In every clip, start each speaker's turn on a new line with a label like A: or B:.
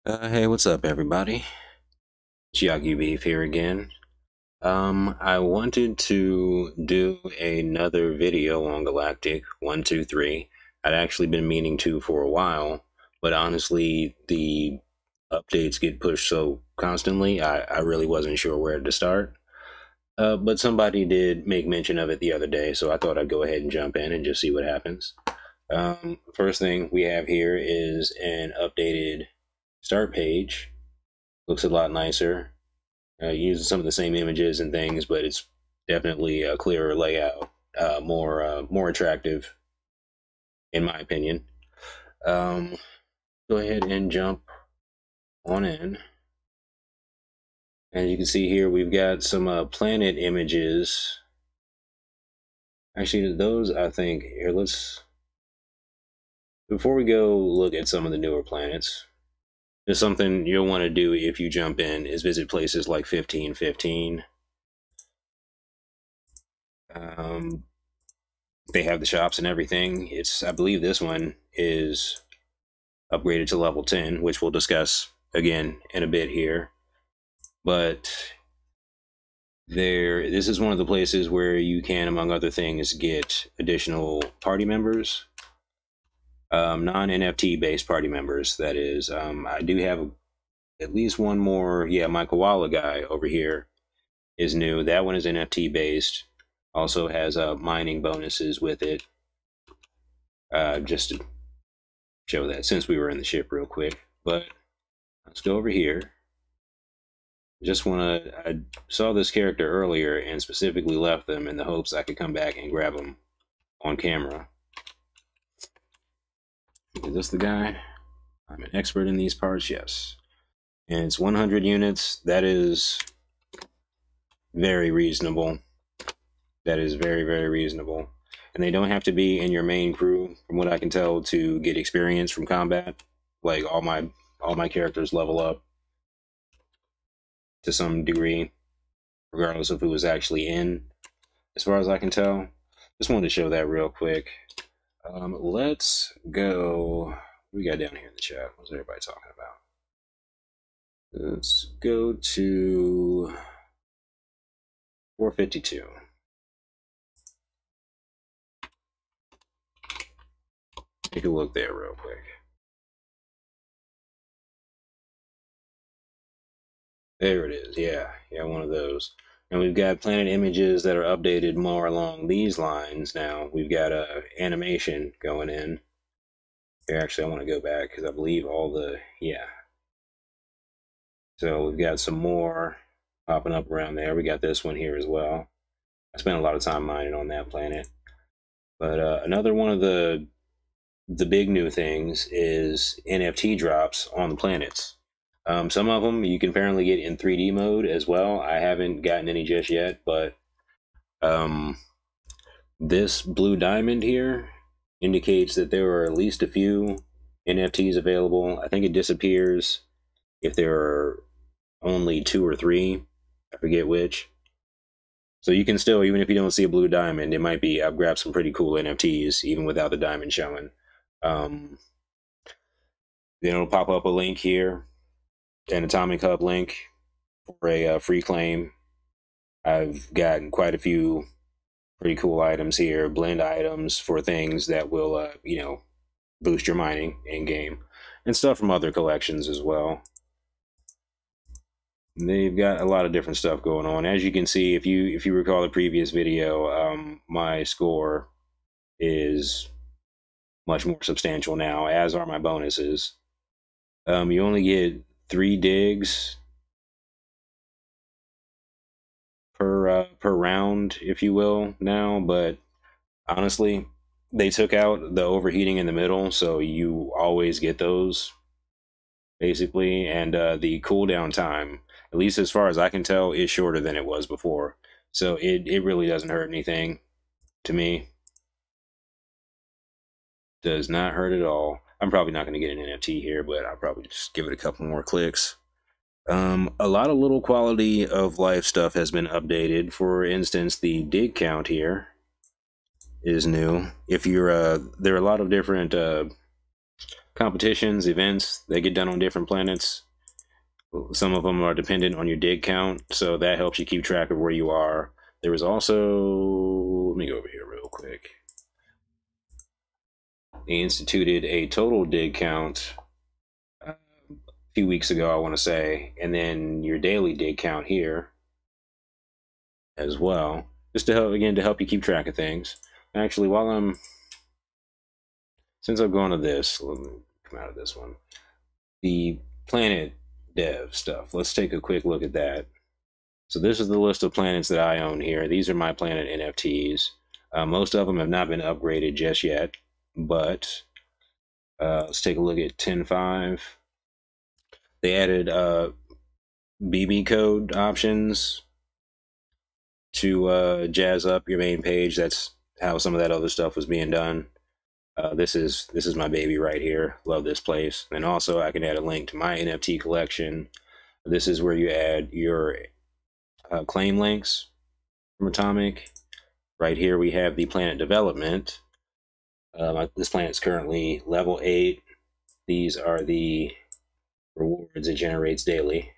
A: Hey, what's up, everybody? Chiaki Beef here again. I wanted to do another video on Galactic 123. I'd actually been meaning to for a while, but honestly, the updates get pushed so constantly, I really wasn't sure where to start. But somebody did make mention of it the other day, so I thought I'd go ahead and jump in and just see what happens. First thing we have here is an updated start page. Looks a lot nicer. Uses some of the same images and things, but it's definitely a clearer layout, more attractive, in my opinion. Go ahead and jump on in. As you can see here, we've got some planet images. Actually, those I think here. Let's before we go look at some of the newer planets. There's something you'll want to do if you jump in is visit places like 1515. They have the shops and everything. I believe this one is upgraded to level 10, which we'll discuss again in a bit here. But this is one of the places where you can, among other things, get additional party members, non-NFT based party members. That is, I do have at least one more. Yeah, my koala guy over here is new. That one is NFT based. Also has mining bonuses with it. Just to show that since we were in the ship real quick. But let's go over here. I saw this character earlier and specifically left them in the hopes I could come back and grab them on camera. Is this the guy? I'm an expert in these parts, yes. And it's 100 units. That is very reasonable. That is very, very reasonable. And they don't have to be in your main crew, from what I can tell, to get experience from combat. Like all my characters level up to some degree, regardless of who was actually in, as far as I can tell. Just wanted to show that real quick. Let's go. What we got down here in the chat? What's everybody talking about? Let's go to 452. Take a look there real quick. There it is. Yeah, one of those. And we've got planet images that are updated more along these lines now. We've got animation going in. Here, actually, I want to go back because I believe yeah. So we've got some more popping up around there. We got this one here as well. I spent a lot of time mining on that planet. But another one of the big new things is NFT drops on the planets. Some of them you can apparently get in 3D mode as well. I haven't gotten any just yet, but this blue diamond here indicates that there are at least a few NFTs available. I think it disappears if there are only 2 or 3. I forget which. So you can still, even if you don't see a blue diamond, it might be, I've grabbed some pretty cool NFTs, even without the diamond showing. Then it'll pop up a link here, an Atomic Hub link for a free claim. I've gotten quite a few pretty cool items here, blend items for things that will, boost your mining in game, and stuff from other collections as well. They've got a lot of different stuff going on. As you can see, if you recall the previous video, my score is much more substantial now, as are my bonuses. You only get 3 digs per round, if you will, now, but honestly, they took out the overheating in the middle, so you always get those, basically, and the cooldown time, at least as far as I can tell, is shorter than it was before. So it really doesn't hurt anything to me. Does not hurt at all. I'm probably not going to get an NFT here, but I'll probably just give it a couple more clicks. A lot of little quality of life stuff has been updated. For instance, the dig count here is new. If you're there are a lot of different competitions, events, they get done on different planets. Some of them are dependent on your dig count, so that helps you keep track of where you are. There was also, let me go over here real quick. They instituted a total dig count a few weeks ago, I want to say, and then your daily dig count here as well, just to help, again, to help you keep track of things. Actually, since I'm going to this, let me come out of this one. The planet dev stuff. Let's take a quick look at that. So this is the list of planets that I own here. These are my planet NFTs. Most of them have not been upgraded just yet, but let's take a look at 10.5. They added BB code options to jazz up your main page. That's how some of that other stuff was being done. This is my baby right here. Love this place. And also I can add a link to my NFT collection. This is where you add your claim links from Atomic. Right here we have the planet development. This planet's currently level 8. These are the rewards it generates daily.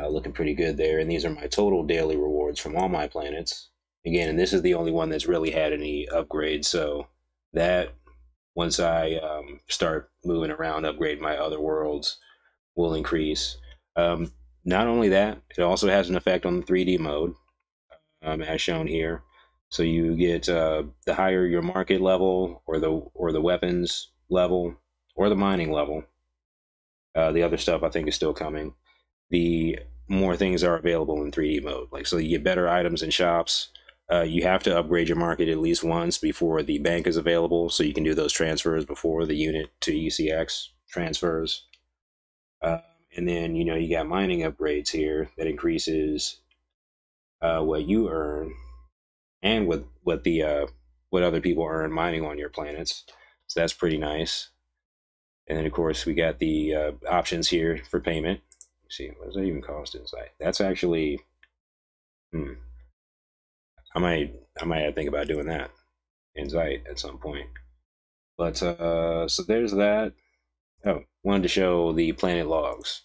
A: Looking pretty good there. And these are my total daily rewards from all my planets. Again, and this is the only one that's really had any upgrades. So that, once I start moving around, upgrade my other worlds, will increase. Not only that, it also has an effect on the 3D mode, as shown here. So you get the higher your market level, or the weapons level, or the mining level. The other stuff I think is still coming. The more things are available in 3D mode. Like, so you get better items in shops. You have to upgrade your market at least once before the bank is available, so you can do those transfers before the unit to ECX transfers. And then, you know, you got mining upgrades here that increases what you earn and what other people earn mining on your planets. So that's pretty nice. And then, of course, we got the options here for payment. Let's see, what does that even cost inside? That's actually, I might have to think about doing that in Zeit at some point. But so there's that. Oh, wanted to show the planet logs.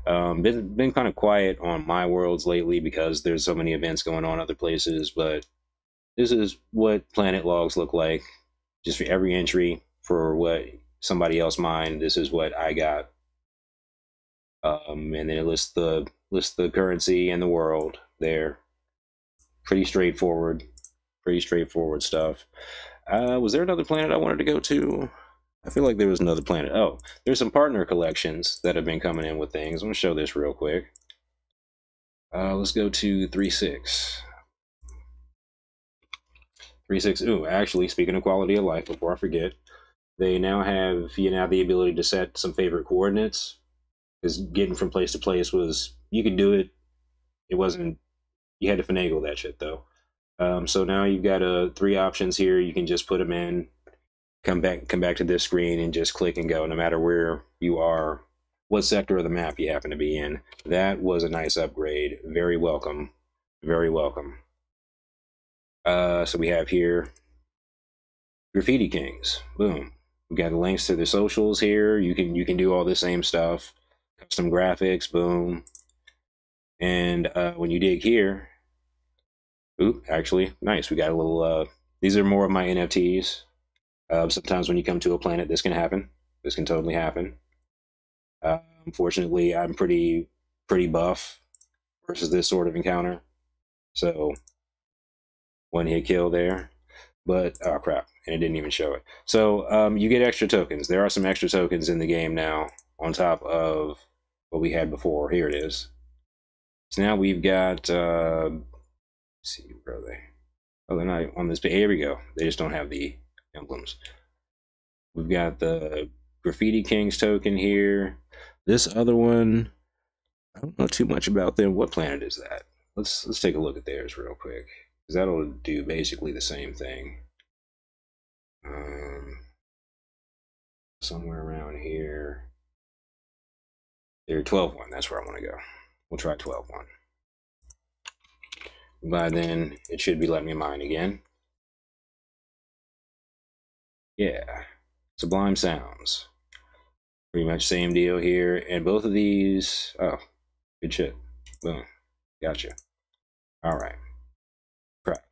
A: Been kind of quiet on my worlds lately because there's so many events going on other places, but this is what planet logs look like. Just for every entry for what somebody else mined, this is what I got. And then it lists the currency and the world there. Pretty straightforward stuff. Was there another planet I wanted to go to? I feel like there was another planet. Oh, there's some partner collections that have been coming in with things. I'm gonna show this real quick. Let's go to 3.6. 3.6. Ooh, actually, speaking of quality of life, before I forget, they now have the ability to set some favorite coordinates. Because getting from place to place was, you could do it. It wasn't, you had to finagle that shit though. So now you've got 3 options here. You can just put them in, come back to this screen and just click and go, no matter where you are, what sector of the map you happen to be in. That was a nice upgrade. Very welcome. Very welcome. So we have here Graffiti Kings. Boom. We got the links to the socials here. You can do all the same stuff. Custom graphics, boom. And when you dig here, ooh, actually, nice. We got a little, these are more of my NFTs. Sometimes when you come to a planet, this can happen. This can totally happen. Unfortunately, I'm pretty buff versus this sort of encounter. So, one hit kill there. But, oh crap, and it didn't even show it. So, you get extra tokens. There are some extra tokens in the game now, on top of what we had before. Here it is. So now we've got, let's see, where are they? Oh, they're not on this page. Here we go. They just don't have the emblems. We've got the Graffiti Kings token here. This other one, I don't know too much about them. What planet is that? Let's take a look at theirs real quick, because that'll do basically the same thing. Somewhere around here. They're 12-1. That's where I want to go. We'll try 12-1. By then, it should be letting me mine again. Yeah. Sublime Sounds. Pretty much same deal here. And both of these, oh, good shit. Boom. Gotcha. All right. Correct.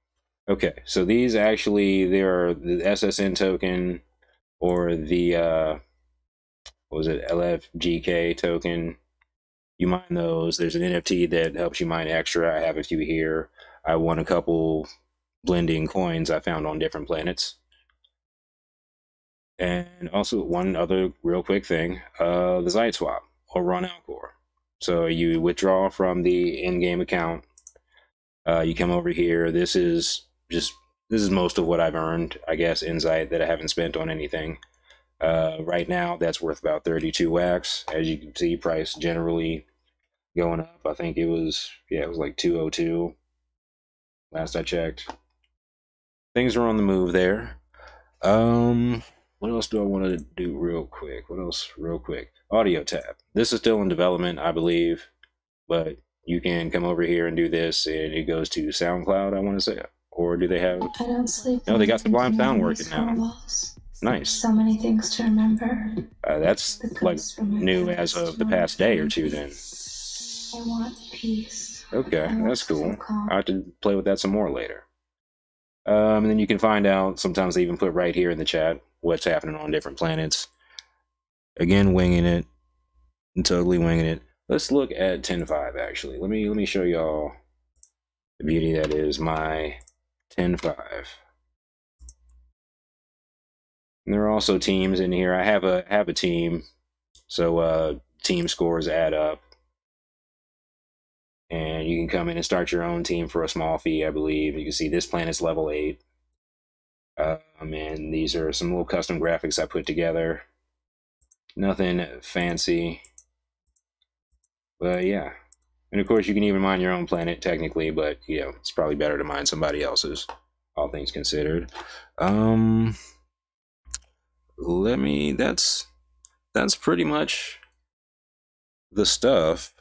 A: Okay, so these actually, they are the SSN token or the, what was it, LFGK token. You mine those. There's an NFT that helps you mine extra. I have a few here. I won a couple blending coins I found on different planets. And also one other real quick thing, the Zeit swap over on Alcor. So you withdraw from the in-game account. You come over here. This is most of what I've earned, I guess, in Zeit that I haven't spent on anything. Right now, that's worth about 32 wax. As you can see, price generally going up. I think it was like 202 last I checked. Things are on the move there. What else do I want to do real quick? Audio tab. This is still in development, I believe, but you can come over here and do this, and it goes to SoundCloud, I want to say. Or do they have...
B: I don't sleep.
A: No, they got Sublime Sound working now. Nice.
B: So many things to remember.
A: That's like new as of the past day or two then.
B: I want peace.
A: Okay, that's cool. I'll have to play with that some more later. And then you can find out, sometimes they even put right here in the chat, what's happening on different planets. Again, winging it. I'm totally winging it. Let's look at 10.5 actually. Let me show y'all the beauty that is my 10.5. And there are also teams in here. I have a team, so team scores add up. And you can come in and start your own team for a small fee, I believe. You can see this planet's level 8. And these are some little custom graphics I put together. Nothing fancy. But yeah. And of course, you can even mine your own planet, technically. But, you know, it's probably better to mine somebody else's, all things considered. That's pretty much the stuff.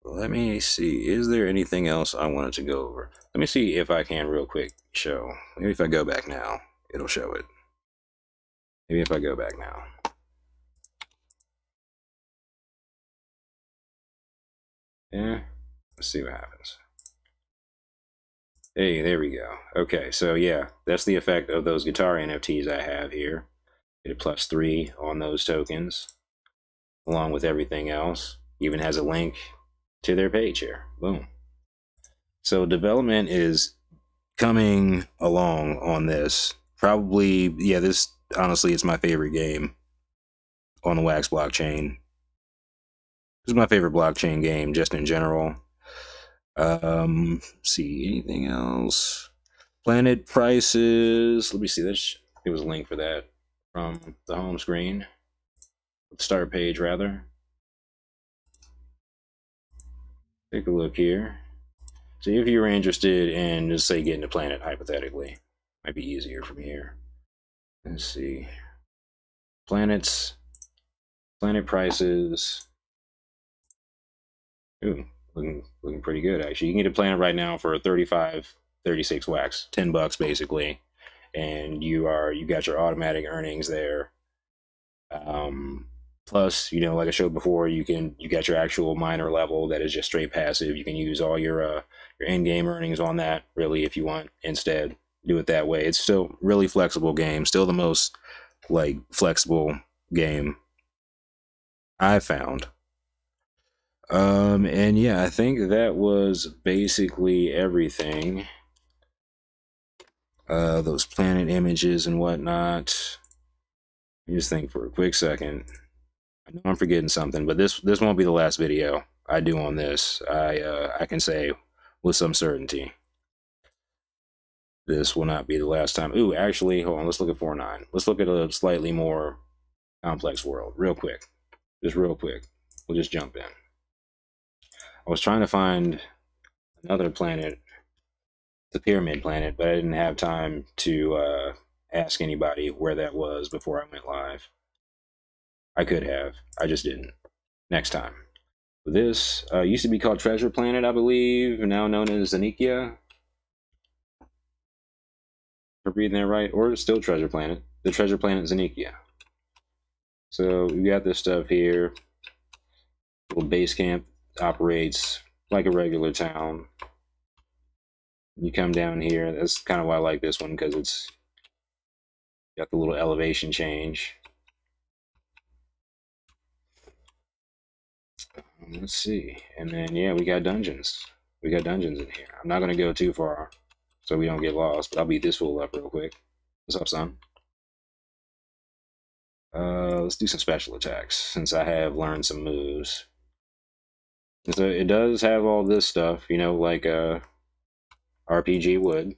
A: Let me see, is there anything else I wanted to go over? Let me see if I can real quick show. Maybe if I go back now, it'll show it. Maybe if I go back now. Yeah, let's see what happens. Hey, there we go. Okay, so yeah, that's the effect of those guitar NFTs I have here. Get a +3 on those tokens, along with everything else. Even has a link to their page here. Boom. So development is coming along on this. Probably, yeah, this honestly is my favorite game on the Wax blockchain. This is my favorite blockchain game just in general. See anything else? Planet prices. Let me see this. It was a link for that from the home screen. The start page rather. Take a look here. So if you're interested in, just say, getting a planet, hypothetically, might be easier from here. Let's see. Planets, planet prices. Ooh, looking pretty good, actually. You can get a planet right now for 36 wax, $10 basically. And you got your automatic earnings there. Plus, you know, like I showed before, you got your actual miner level that is just straight passive. You can use all your in-game earnings on that, really, if you want. Instead, do it that way. It's still really flexible game. Still the most like flexible game I've found. And yeah, I think that was basically everything. Those planet images and whatnot. Just think for a quick second. I know I'm forgetting something, but this won't be the last video I do on this. I can say with some certainty this will not be the last time. Ooh, actually, hold on. Let's look at 4.9. Let's look at a slightly more complex world real quick. Just real quick. We'll just jump in. I was trying to find another planet, the Pyramid Planet, but I didn't have time to ask anybody where that was before I went live. I could have. I just didn't. Next time. This used to be called Treasure Planet, I believe, now known as Zanikia. For reading that right, or it's still Treasure Planet. the treasure planet Zanikia. So we got this stuff here. Little base camp operates like a regular town. You come down here. That's kind of why I like this one, because it's got the little elevation change. Let's see. And then, yeah, we got dungeons. We got dungeons in here. I'm not going to go too far so we don't get lost, but I'll beat this fool up real quick. What's up, son? Let's do some special attacks, since I have learned some moves. So it does have all this stuff, you know, like RPG would.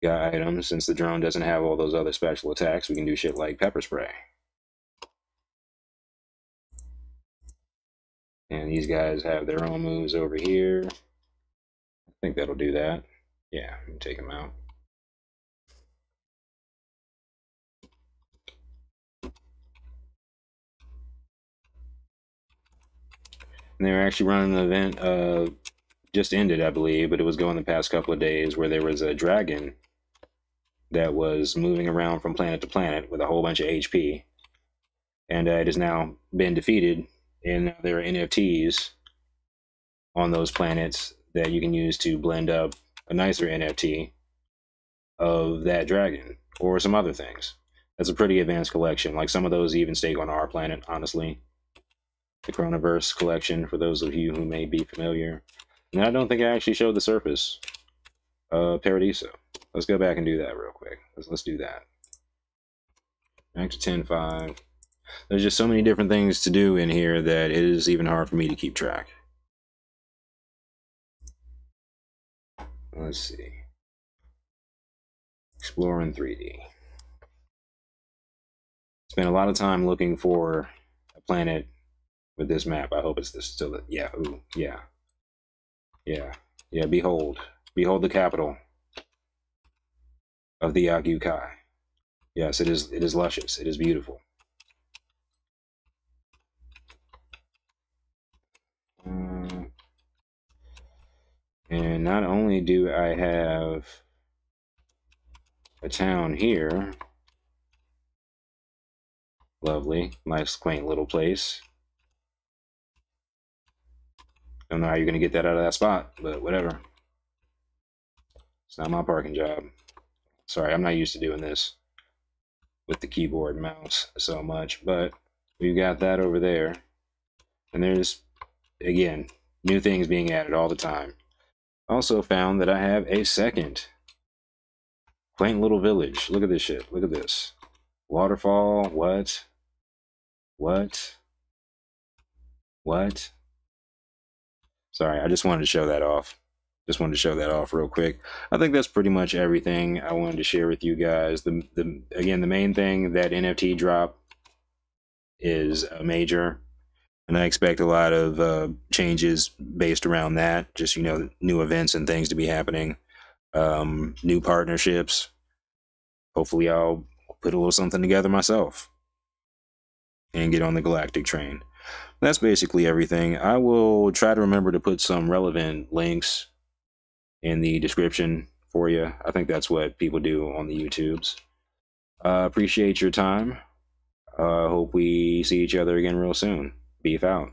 A: Got items. Since the drone doesn't have all those other special attacks, we can do shit like pepper spray. And these guys have their own moves over here. I think that'll do that. Yeah, take them out. And they were actually running an event, just ended, I believe, but it was going the past couple of days, where there was a dragon that was moving around from planet to planet with a whole bunch of HP. And it has now been defeated, and there are NFTs on those planets that you can use to blend up a nicer NFT of that dragon or some other things. That's a pretty advanced collection. Like, some of those even stay on our planet, honestly. The Chronoverse collection, for those of you who may be familiar. And I don't think I actually showed the surface. Paradiso. Let's go back and do that real quick. Let's do that. Back to 10.5. There's just so many different things to do in here that it is even hard for me to keep track. Let's see. Explore in 3D. Spent a lot of time looking for a planet with this map. I hope it's this still. Yeah, ooh, yeah. Yeah, yeah, behold. Behold the capital of the Yagyu Kai. Yes, it is luscious. It is beautiful. And not only do I have a town here, lovely, nice, quaint little place. Don't know how you're going to get that out of that spot, but whatever. It's not my parking job. Sorry, I'm not used to doing this with the keyboard and mouse so much, but we've got that over there. And there's, again, new things being added all the time. Also found that I have a second quaint little village. Look at this shit. Look at this. Waterfall. What? What? What? Sorry, I just wanted to show that off. Just wanted to show that off real quick. I think that's pretty much everything I wanted to share with you guys. Again, the main thing, that NFT drop is major. And I expect a lot of changes based around that. Just, you know, new events and things to be happening. New partnerships. Hopefully I'll put a little something together myself and get on the Galactic train. That's basically everything. I will try to remember to put some relevant links in the description for you. I think that's what people do on the YouTubes. Appreciate your time. Hope we see each other again real soon. Beef out.